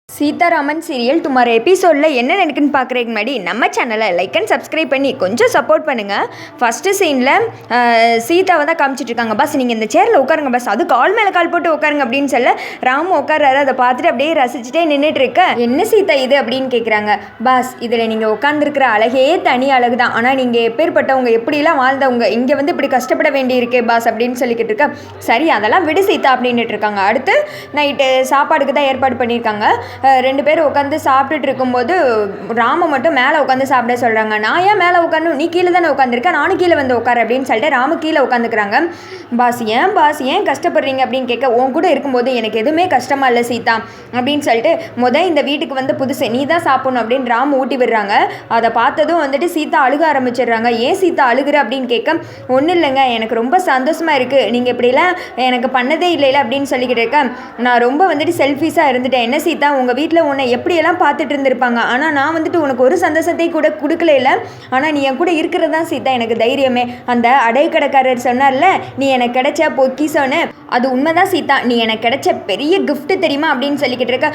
Sitharaman serial tomorrow எபிசோடில் என்ன நடக்குன்னு பார்க்குறதுக்கு முன்னாடி நம்ம சேனலை லைக் அண்ட் சப்ஸ்கிரைப் பண்ணி கொஞ்சம் சப்போர்ட் பண்ணுங்கள். ஃபஸ்ட்டு சீனில் சீதாவை தான் காமிச்சிட்ருக்காங்க. பஸ் நீங்கள் இந்த சேரில் உட்காருங்க பஸ், அது கால் மேலே கால் போட்டு உட்காருங்க அப்படின்னு சொல்ல ராமு உட்காராரு. அதை பார்த்துட்டு அப்படியே ரசிச்சுட்டே நின்றுட்டு இருக்க, என்ன சீதா இது அப்படின்னு கேட்குறாங்க. பாஸ், இதில் நீங்கள் உட்காந்துருக்கிற அழகே தனி அழகு தான், ஆனால் நீங்கள் எப்பேற்பட்டவங்க, எப்படிலாம் வாழ்ந்தவங்க, இங்கே வந்து இப்படி கஷ்டப்பட வேண்டியிருக்கே பாஸ் அப்படின்னு சொல்லிக்கிட்டு இருக்க. சரி அதெல்லாம் விடு சீதா அப்படின்ட்டு இருக்காங்க. அடுத்து நைட்டு சாப்பாடுக்கு தான் ஏற்பாடு பண்ணியிருக்காங்க. ரெண்டு பேரும் உட்காந்து சாப்பிட்டுட்டு இருக்கும்போது ராம மட்டும் மேலே உட்காந்து சாப்பிட சொல்கிறாங்க. நான் ஏன் மேலே உட்காந்து, நீ கீழே தானே உட்காந்துருக்க, நானும் கீழே வந்து உட்கார அப்படின்னு சொல்லிட்டு ராமு கீழே உட்காந்துக்கிறாங்க. பாஸ் ஏன் கஷ்டப்படுறீங்க அப்படின்னு கேட்க, உன் கூட இருக்கும்போது எனக்கு எதுவுமே கஷ்டமா இல்லை சீதா அப்படின்னு சொல்லிட்டு, இந்த வீட்டுக்கு வந்து புதுசு நீ தான் சாப்பிடணும் அப்படின்னு ராமு ஊட்டி விடுறாங்க. அதை பார்த்ததும் வந்துட்டு சீதா அழுக ஆரம்பிச்சிடுறாங்க. ஏன் சீதா அழுகுற அப்படின்னு கேட்க, ஒன்றும் இல்லைங்க, எனக்கு ரொம்ப சந்தோஷமாக இருக்குது, நீங்கள் இப்படிலாம் எனக்கு பண்ணதே இல்லைல்ல அப்படின்னு சொல்லிக்கிட்டு இருக்கேன். நான் ரொம்ப வந்துட்டு செல்ஃபிஷாக இருந்துட்டேன். என்ன சீதா, உங்கள் வீட்டில் உன்னை எப்படியெல்லாம் பார்த்துட்டு இருந்திருப்பாங்க, ஆனால் நான் வந்துட்டு உனக்கு ஒரு சந்தோஷத்தை கூட கொடுக்கல இல்லை, ஆனால் நீ என் கூட இருக்கிறது தான் சீதா எனக்கு தைரியமே. அந்த அடைக்கடைக்காரர் சொன்னார்ல, நீ எனக்கு கிடைச்ச பொக்கிஷன்னு, அது உண்மைதான் சீதா, நீ எனக்கு கிடைச்ச பெரிய கிஃப்ட்டு தெரியுமா அப்படின்னு சொல்லிக்கிட்டு இருக்க.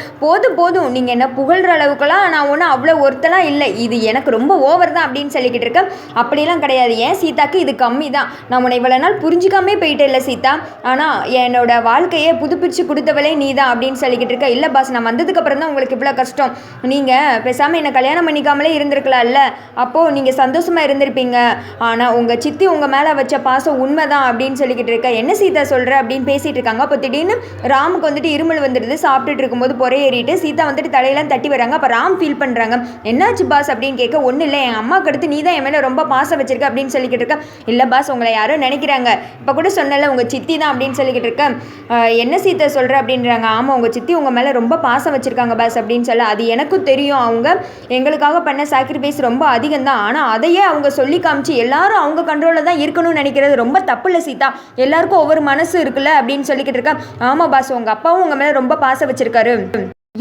போதும் நீங்கள் என்ன புகழ்கிற அளவுக்குலாம் நான் ஒன்றும் அவ்வளோ ஒருத்தலாம் இல்லை, இது எனக்கு ரொம்ப ஓவர் தான் அப்படின்னு சொல்லிக்கிட்டு இருக்க. அப்படிலாம் கிடையாது, ஏன் சீதாக்கு இது கம்மி தான், நான் உன்னை இவ்வளோ நாள் புரிஞ்சிக்காமே போயிட்டே இல்லை சீதா, ஆனால் என்னோட வாழ்க்கையை புதுப்பிச்சு கொடுத்தவளே நீ தான் அப்படின்னு சொல்லிக்கிட்டு இருக்க. இல்லை பாஸ், நான் வந்ததுக்கப்புறம் தான் உங்களுக்கு இவ்வளோ கஷ்டம், நீங்கள் பேசாமல் என்னை கல்யாணம் பண்ணிக்காமலே இருந்திருக்கலாம்ல, அப்போது நீங்கள் சந்தோஷமாக இருந்திருப்பீங்க, ஆனால் உங்கள் சித்தி உங்கள் மேலே வச்ச பாசம் உண்மை தான் அப்படின்னு சொல்லிக்கிட்டு இருக்க. என்ன சீதா சொல்கிற அப்படின்னு பேசிகிட்டு இருக்காங்க. அப்போ திடீர்னு ராமுக்கு வந்துட்டு இருமல் வந்துடுது. சாப்பிட்டுட்டு இருக்கும்போது பொறையேறிட்டு சீதா வந்துட்டு தலையெல்லாம் தட்டி வராங்க. அப்போ ராம் ஃபீல் பண்ணுறாங்க. என்னாச்சு பாஸ் அப்படின்னு கேட்க, ஒன்றும் இல்லை, என் அம்மாவுக்கு அடுத்து நீ தான் என் மேலே ரொம்ப பாசம் வச்சிருக்க அப்படின்னு சொல்லிக்கிட்டு இருக்க. இல்லை பாஸ், உங்களை யாரோ நினைக்கிறாங்க, இப்போ கூட சொன்னல உங்கள் சித்தி தான் அப்படின்னு சொல்லிக்கிட்டு இருக்க. என்ன சீதா சொல்கிற அப்படின்றாங்க. ஆமாம், உங்கள் சித்தி உங்கள் மேலே ரொம்ப பாசம் வச்சுருக்காங்க பாஸ் அப்படின்னு சொல்ல. அது எனக்கும் தெரியும், அவங்க எங்களுக்காக பண்ண சாக்ரிஃபைஸ் ரொம்ப அதிகம் தான், ஆனால் அதையே அவங்க சொல்லி காமிச்சு எல்லாரும் அவங்க கண்ட்ரோலில் தான் இருக்கணும்னு நினைக்கிறது ரொம்ப தப்பு இல்லை சீதா, எல்லாருக்கும் ஒவ்வொரு மனசு இருக்குல்ல அப்படின்னு சொல்லிக்கிட்டு இருக்கா. ஆமாம் பாஸ், உங்கள் அப்பாவும் உங்கள் மேலே ரொம்ப பாசம் வச்சுருக்காரு,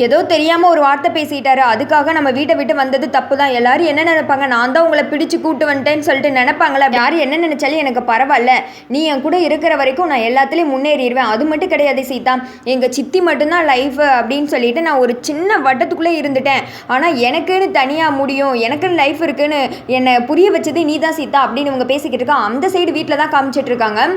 ஏதோ தெரியாமல் ஒரு வார்த்தை பேசிட்டாரு, அதுக்காக நம்ம வீட்டை விட்டு வந்தது தப்பு தான். எல்லாரும் என்ன நினைப்பாங்க, நான் தான் உங்களை பிடிச்சி கூட்டு வந்துட்டேன்னு சொல்லிட்டு நினைப்பாங்களே, யார் என்ன நினைச்சாலும் எனக்கு பரவாயில்ல, நீ என் கூட இருக்கிற வரைக்கும் நான் எல்லாத்துலேயும் முன்னேறிடுவேன். அது மட்டும் கிடையாது சீதா, எங்கள் சித்தி மட்டும்தான் லைஃப் அப்படின்னு சொல்லிட்டு நான் ஒரு சின்ன வட்டத்துக்குள்ளே இருந்துட்டேன், ஆனால் எனக்குன்னு தனியாக முடியும், எனக்குன்னு லைஃப் இருக்குன்னு என்னை புரிய வச்சது நீ தான் சீதா அப்படின்னு இவங்க பேசிக்கிட்டு இருக்கா. அந்த சைடு வீட்டில் தான் காமிச்சிட்டு இருக்காங்க.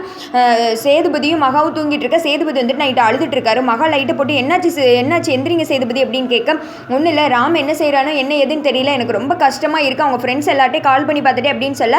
சேதுபதியும் மகாவும் தூங்கிட்டு இருக்க. சேதுபதி வந்துட்டு நைட்டு அழுதுட்டு இருக்காரு. மகா லைட்டை போட்டு என்னாச்சு எந்திரிங்க சேதுபதி அப்படின்னு கேட்க, ஒன்றும் இல்லை, ராம் என்ன செய்கிறானோ என்ன எதுன்னு தெரியல, எனக்கு ரொம்ப கஷ்டமாக இருக்குது, அவங்க ஃப்ரெண்ட்ஸ் எல்லாட்டையும் கால் பண்ணி பார்த்துட்டே அப்படின்னு சொல்ல,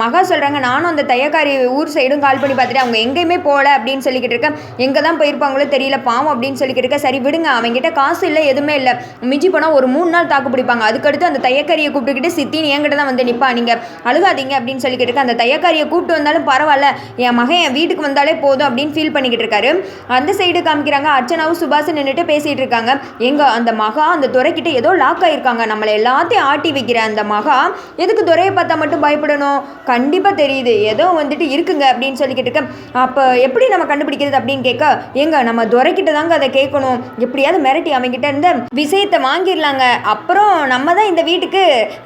மகா சொல்கிறாங்க, நானும் அந்த தையக்காரி ஊர் சைடும் கால் பண்ணி பார்த்துட்டு அவங்க எங்கேயுமே போகல அப்படின்னு சொல்லிக்கிட்டு இருக்கேன், எங்கே தான் போயிருப்பாங்களோ தெரியல பாவம் அப்படின்னு சொல்லிக்கிட்டு இருக்க. சரி விடுங்க, அவங்ககிட்ட காசு இல்லை எதுவுமே இல்லை, மிஞ்சி போனால் ஒரு 3 நாள் தாக்கு பிடிப்பாங்க, அதுக்கடுத்து அந்த தையக்காரியை கூப்பிட்டுக்கிட்டு சித்தின்னு என்கிட்ட தான் வந்து நிற்பா, நீங்கள் அழுகாதீங்க அப்படின்னு சொல்லிக்கிட்டு இருக்க. அந்த தையக்காரியை கூப்பிட்டு வந்தாலும் பரவாயில்ல, என் மகன் என் வீட்டுக்கு வந்தாலே போதும் அப்படின்னு ஃபீல் பண்ணிக்கிட்டு இருக்காரு. அந்த சைடு காமிக்கிறாங்க. அர்ச்சனாவும் சுபாஷும் நின்றுட்டு பேசிகிட்டு இருக்காங்க. எங்க அந்த மகா அந்த துரைக்கிட்ட ஏதோ லாக் ஆகியிருக்காங்க, நம்மளை எல்லாத்தையும் ஆட்டி வைக்கிற அந்த மகா எதுக்கு துரையை பார்த்தா மட்டும் பயப்படணும், கண்டிப்பாக தெரியுது ஏதோ வந்துட்டு இருக்குங்க அப்படின்னு சொல்லிக்கிட்டு இருக்கேன். அப்போ எப்படி நம்ம கண்டுபிடிக்கிறது அப்படின்னு கேட்க, எங்க நம்ம துரைக்கிட்ட தாங்க அதை கேட்கணும், எப்படியாவது மிரட்டி அவங்ககிட்ட இருந்த விஷயத்தை வாங்கிடலாங்க, அப்புறம் நம்ம தான் இந்த வீட்டுக்கு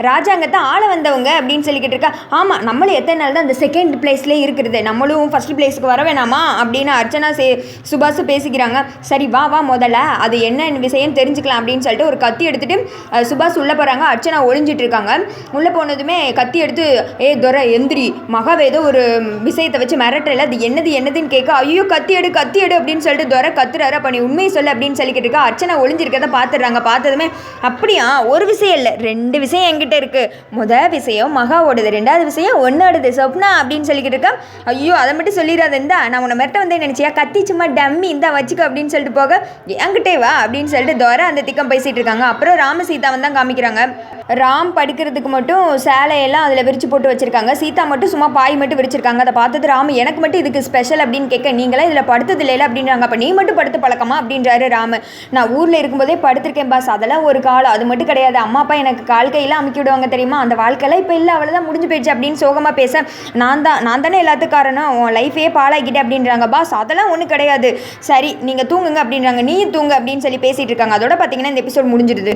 ராஜாங்கத்தை ஆள வந்தவங்க அப்படின்னு சொல்லிக்கிட்டு இருக்கா. ஆமாம், நம்மளும் எத்தனை நாள் தான் அந்த செகண்ட் பிளேஸ்லேயே இருக்கிறது, நம்மளும் ஃபர்ஸ்ட் பிளேஸுக்கு வர வேணாமா அப்படின்னு அர்ச்சனா சுபாஷ் பேசிக்கிறாங்க. சரி வா முதல்ல அது என்ன விஷயம் தெரிஞ்சுக்கலாம் அப்படின்னு சொல்லிட்டு ஒரு கத்தி எடுத்துட்டு சுபாஷ் உள்ளே போகிறாங்க. அர்ச்சனா ஒளிஞ்சிட்டு இருக்காங்க. உள்ளே போனதுமே கத்தி எடுத்து, துரை எந்திரி, மகாவே ஏதோ ஒரு விஷயத்தை வச்சு மிரட்டல, அது என்னதுன்னு கேட்க, ஐயோ கத்தி எடு அப்படின்னு சொல்லிட்டு துரை கத்துறாரு. அப்போ நீ உண்மையை சொல்லு அப்படின்னு சொல்லிக்கிட்டு இருக்கா. அர்ச்சனா ஒளிஞ்சிருக்கதை பார்த்துடுறாங்க. பார்த்ததுமே, அப்படியா, ஒரு விஷயம் இல்லை 2 விஷயம் என்கிட்ட இருக்கு, முதல் விஷயம் மகாவோடது, 2வது விஷயம் ஒன்னோடது சொப்னா அப்படின்னு சொல்லிக்கிட்டு இருக்கா. ஐயோ அதை மட்டும் சொல்லிடாத, இருந்தா நான் உன்னை மிரட்ட வந்தே நினச்சியா, கத்தி சும்மா டம்மி இந்தா வச்சுக்க அப்படின்னு சொல்லிட்டு போக, என்கிட்டே வா அப்படின்னு சொல்லிட்டு துரை அந்த திக்கம் பேசிகிட்டு இருக்காங்க. அப்புறம் ராம சீதாவை தான் காமிக்கிறாங்க. ராம் படுக்கிறதுக்கு மட்டும் சேலையெல்லாம் அதில் விரிச்சு போட்டு வச்சுருக்காங்க. சீதா மட்டும் சும்மா பாய் மட்டும் விரிச்சிருக்காங்க. அதை பார்த்தது ராம், எனக்கு மட்டும் இதுக்கு ஸ்பெஷல் அப்படின்னு கேட்க, நீங்களே இதில் படுத்தது இல்லை அப்படின்றாங்க. அப்போ நீ மட்டும் படுத்து பழக்கமா அப்படின்றாரு ராம. நான் ஊரில் இருக்கும்போதே படுத்திருக்கேன் பாஸ், அதெல்லாம் ஒரு காலம், அது மட்டும் கிடையாது, அம்மா அப்பா எனக்கு கால் கையெல்லாம் அமுக்கி விடுவாங்க தெரியுமா, அந்த வாழ்க்கையெல்லாம் இப்போ இல்லை, அவ்வளோதான் முடிஞ்சு போயிடுச்சு அப்படின்னு சோகமாக பேச, நான் தானே எல்லாத்துக்கும் காரணம், உன் லைஃபே பாழாக்கிட்டே அப்படின்றாங்க. பாஸ் அதெல்லாம் ஒன்றும் கிடையாது, சரி நீங்கள் தூங்குங்க அப்படின்றாங்க. நீ தூங்கு அப்படின்னு சொல்லி பேசிகிட்டு இருக்காங்க. அதோட பார்த்தீங்கன்னா இந்த எபிசோட் முடிஞ்சிடுது.